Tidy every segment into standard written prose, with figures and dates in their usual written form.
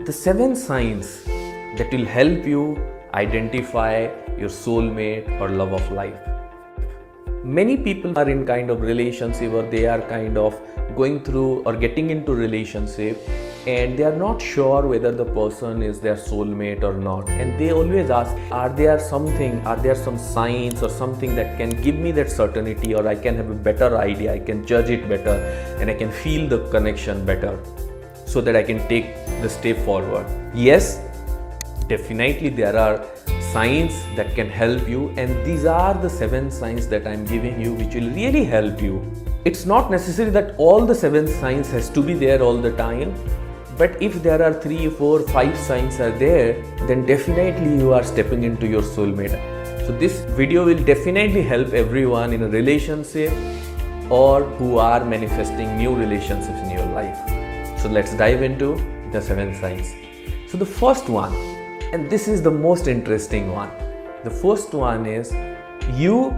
the 7 signs that will help you identify your soulmate or love of life. Many people are in kind of relationship, or they are kind of going through or getting into relationship, and they are not sure whether the person is their soulmate or not, and they always ask, are there some signs or something that can give me that certainty, or I can have a better idea, I can judge it better, and I can feel the connection better so that I can take the step forward. Yes, definitely there are signs that can help you, and these are the 7 signs that I'm giving you which will really help you. It's not necessary that all the 7 signs has to be there all the time, but if there are 3, 4, 5 signs are there, then definitely you are stepping into your soulmate. So this video will definitely help everyone in a relationship or who are manifesting new relationships in your life. So let's dive into the 7 signs. So the first one, and this is the most interesting one. The first one is you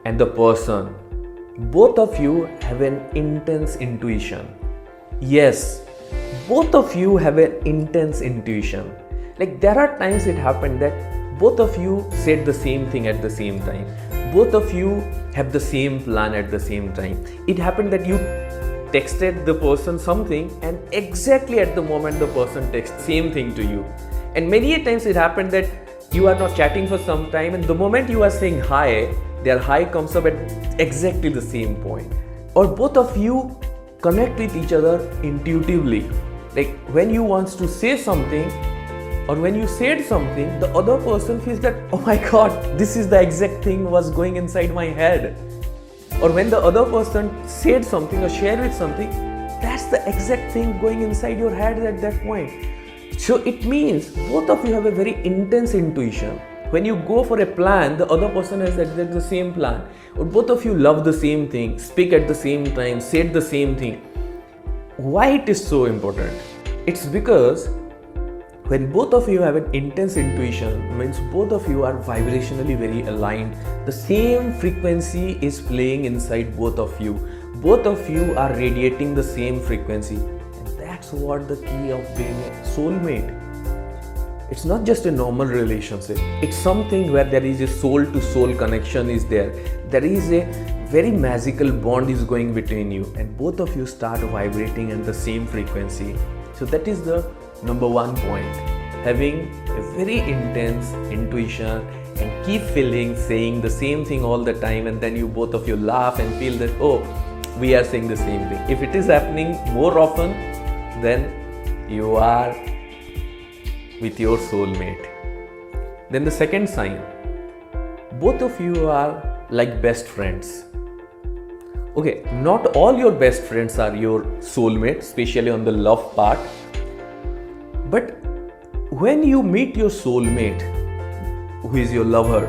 and the person, both of you have an intense intuition. Yes, both of you have an intense intuition. Like there are times it happened that both of you said the same thing at the same time. Both of you have the same plan at the same time. It happened that you texted the person something, and exactly at the moment the person texts same thing to you. And many a times it happened that you are not chatting for some time, and the moment you are saying hi, their hi comes up at exactly the same point. Or both of you connect with each other intuitively. Like when you want to say something, or when you said something, the other person feels that, oh my god, this is the exact thing was going inside my head. Or when the other person said something or shared with something, that's the exact thing going inside your head at that point. So it means both of you have a very intense intuition. When you go for a plan, the other person has the same plan. Or both of you love the same thing, speak at the same time, said the same thing. Why it is so important? It's because when both of you have an intense intuition, means both of you are vibrationally very aligned. The same frequency is playing inside both of you. Both of you are radiating the same frequency. And that's what the key of being a soulmate. It's not just a normal relationship. It's something where there is a soul to soul connection is there. There is a very magical bond is going between you, and both of you start vibrating at the same frequency. So that is the number 1 point. Having a very intense intuition and keep feeling, saying the same thing all the time, and then you both of you laugh and feel that, oh, we are saying the same thing. If it is happening more often, then you are with your soulmate. Then the second sign, both of you are like best friends. Okay, not all your best friends are your soulmate, especially on the love part. But when you meet your soulmate, who is your lover,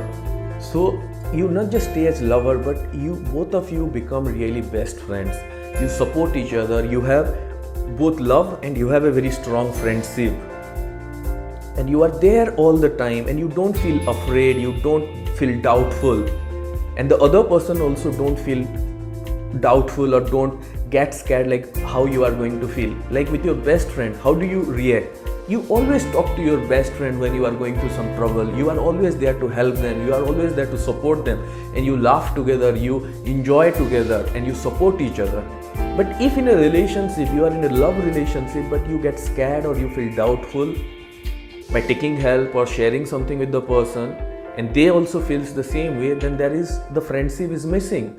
so you not just stay as lover, but you both of you become really best friends. You support each other, you have both love and you have a very strong friendship. And you are there all the time, and you don't feel afraid, you don't feel doubtful. And the other person also don't feel doubtful or don't get scared like how you are going to feel. Like with your best friend, how do you react? You always talk to your best friend when you are going through some trouble. You are always there to help them. You are always there to support them. And you laugh together, you enjoy together, and you support each other. But if in a relationship, you are in a love relationship, but you get scared or you feel doubtful by taking help or sharing something with the person, and they also feels the same way, then the friendship is missing.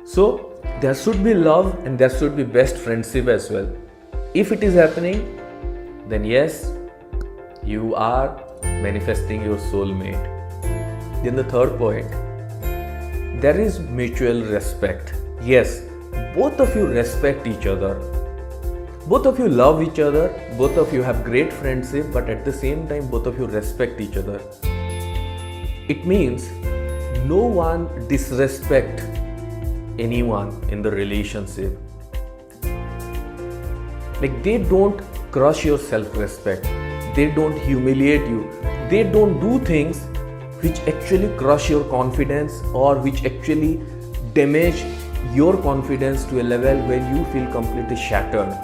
So there should be love and there should be best friendship as well. If it is happening, then yes, you are manifesting your soulmate. Then the third point, there is mutual respect. Yes, both of you respect each other. Both of you love each other. Both of you have great friendship, but at the same time, both of you respect each other. It means no one disrespect anyone in the relationship. Like they don't crush your self-respect. They don't humiliate you. They don't do things which actually crush your confidence or which actually damage your confidence to a level where you feel completely shattered.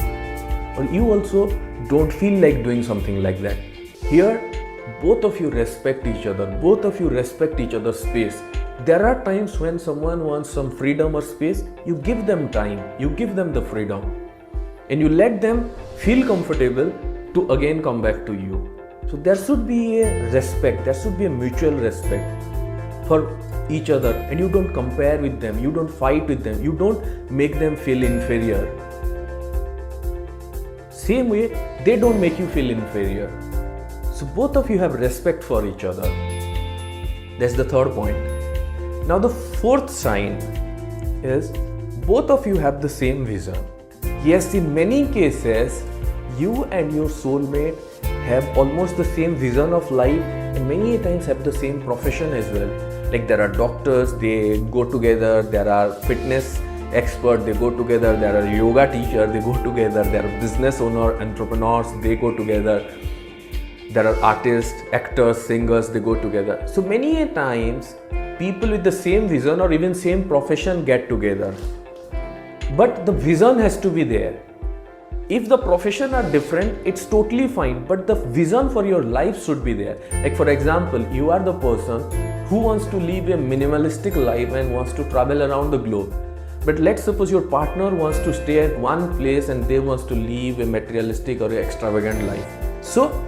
Or you also don't feel like doing something like that. Here, both of you respect each other, both of you respect each other's space. There are times when someone wants some freedom or space, you give them time, you give them the freedom, and you let them feel comfortable to again come back to you. So there should be a respect, there should be a mutual respect for each other, and you don't compare with them, you don't fight with them, you don't make them feel inferior. Same way, they don't make you feel inferior. So both of you have respect for each other. That's the third point. Now the fourth sign is both of you have the same vision. Yes, in many cases, you and your soulmate have almost the same vision of life, and many times have the same profession as well. Like there are doctors, they go together, there are fitness experts, they go together, there are yoga teachers, they go together, there are business owners, entrepreneurs, they go together, there are artists, actors, singers, they go together. So many times people with the same vision or even same profession get together, but the vision has to be there. If the profession are different, it's totally fine, but the vision for your life should be there. Like for example, you are the person who wants to live a minimalistic life and wants to travel around the globe. But let's suppose your partner wants to stay at one place and they wants to live a materialistic or extravagant life. So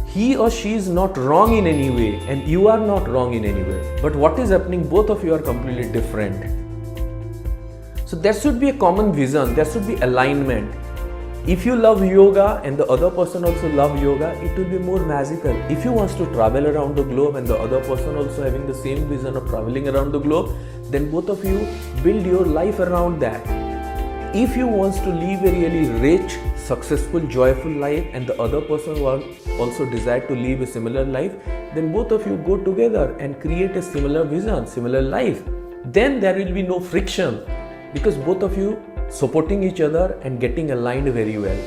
he or she is not wrong in any way, and you are not wrong in any way. But what is happening? Both of you are completely different. So there should be a common vision, there should be alignment. If you love yoga and the other person also love yoga, it will be more magical. If you want to travel around the globe and the other person also having the same vision of traveling around the globe, then both of you build your life around that. If you want to live a really rich, successful, joyful life and the other person also desire to live a similar life, then both of you go together and create a similar vision, similar life. Then there will be no friction, because both of you supporting each other and getting aligned very well.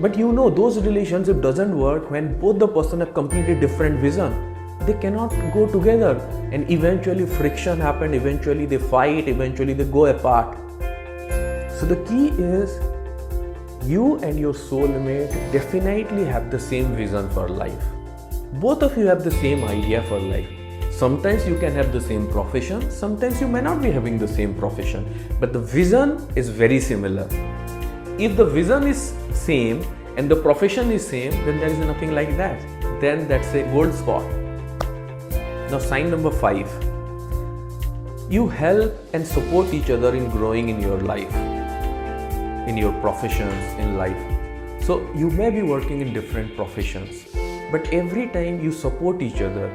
But you know, those relationship doesn't work when both the person have completely different vision. They cannot go together, and eventually friction happen, eventually they fight, eventually they go apart. So the key is you and your soulmate definitely have the same vision for life. Both of you have the same idea for life. Sometimes you can have the same profession, sometimes you may not be having the same profession, but the vision is very similar. If the vision is same and the profession is same, then there is nothing like that. Then that's a gold spot. Now sign number 5. You help and support each other in growing in your life, in your professions, in life. So you may be working in different professions, but every time you support each other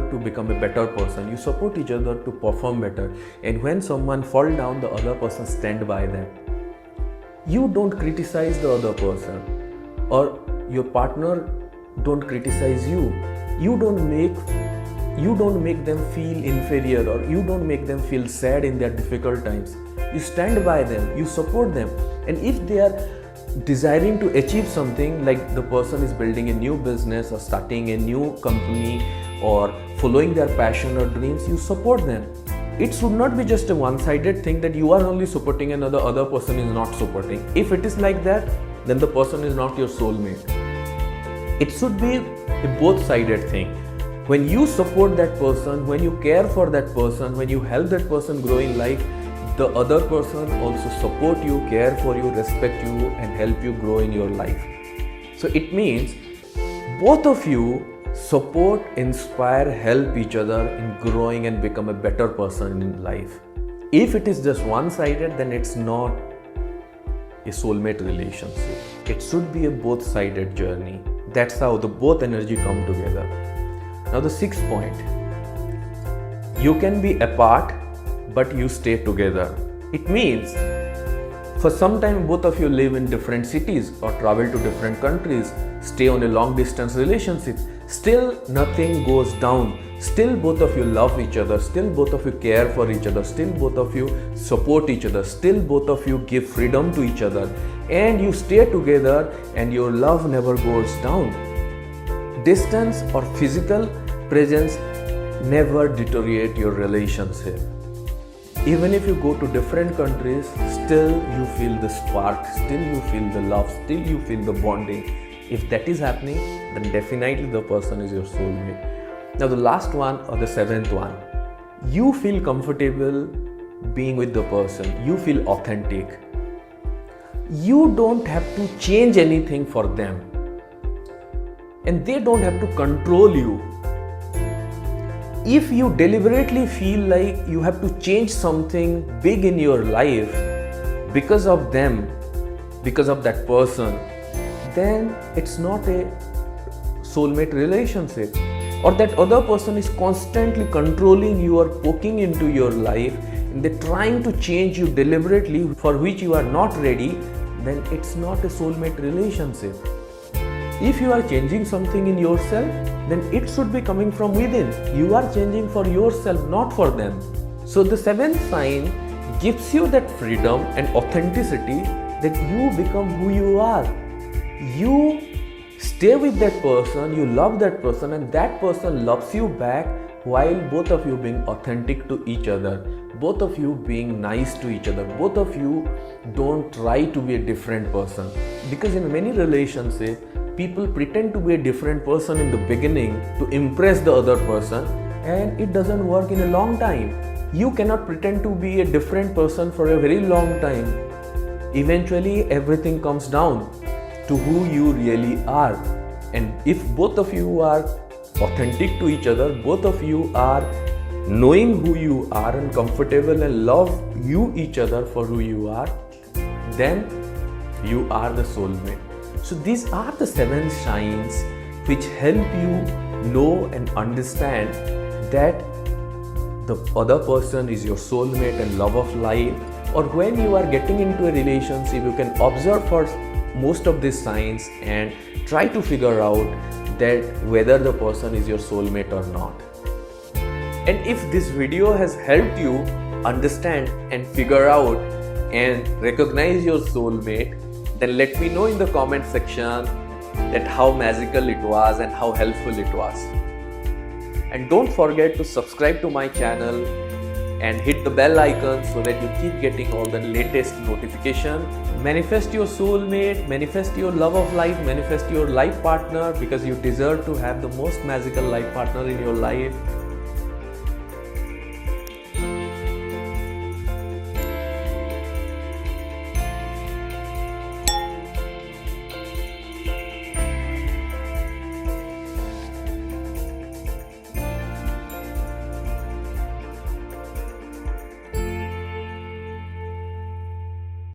to become a better person, you support each other to perform better. And when someone fall down, the other person stand by them. You don't criticize the other person, or your partner don't criticize you. You don't make them feel inferior, or you don't make them feel sad in their difficult times. You stand by them, you support them. And if they are desiring to achieve something, like the person is building a new business or starting a new company or following their passion or dreams, you support them. It should not be just a one-sided thing that you are only supporting and the other person is not supporting. If it is like that, then the person is not your soulmate. It should be a both-sided thing. When you support that person, when you care for that person, when you help that person grow in life, the other person also support you, care for you, respect you and help you grow in your life. So it means both of you support, inspire, help each other in growing and become a better person in life. If it is just one-sided, then it's not a soulmate relationship. It should be a both-sided journey. That's how the both energy come together. Now the 6th point, you can be apart but you stay together. It means for some time both of you live in different cities or travel to different countries, stay on a long distance relationship, still nothing goes down. Still both of you love each other, still both of you care for each other, still both of you support each other, still both of you give freedom to each other, and you stay together and your love never goes down. Distance or physical presence never deteriorate your relationship. Even if you go to different countries, still you feel the spark, still you feel the love, still you feel the bonding. If that is happening, then definitely the person is your soulmate. Now the last one, or the seventh one, you feel comfortable being with the person, you feel authentic. You don't have to change anything for them, and they don't have to control you. If you deliberately feel like you have to change something big in your life because of them, because of that person, then it's not a soulmate relationship. Or that other person is constantly controlling you or poking into your life, and they're trying to change you deliberately for which you are not ready, then it's not a soulmate relationship. If you are changing something in yourself, then it should be coming from within. You are changing for yourself, not for them. So the seventh sign gives you that freedom and authenticity that you become who you are. You stay with that person, you love that person, and that person loves you back, while both of you being authentic to each other, both of you being nice to each other, both of you don't try to be a different person. Because in many relationships, people pretend to be a different person in the beginning to impress the other person, and it doesn't work in a long time. You cannot pretend to be a different person for a very long time. Eventually, everything comes down to who you really are. And if both of you are authentic to each other, both of you are knowing who you are and comfortable and love you each other for who you are, then you are the soulmate. So these are the 7 signs which help you know and understand that the other person is your soulmate and love of life. Or when you are getting into a relationship, you can observe for most of these signs and try to figure out that whether the person is your soulmate or not. And if this video has helped you understand and figure out and recognize your soulmate, then let me know in the comment section that how magical it was and how helpful it was. And don't forget to subscribe to my channel and hit the bell icon so that you keep getting all the latest notification. Manifest your soulmate, manifest your love of life, manifest your life partner, because you deserve to have the most magical life partner in your life.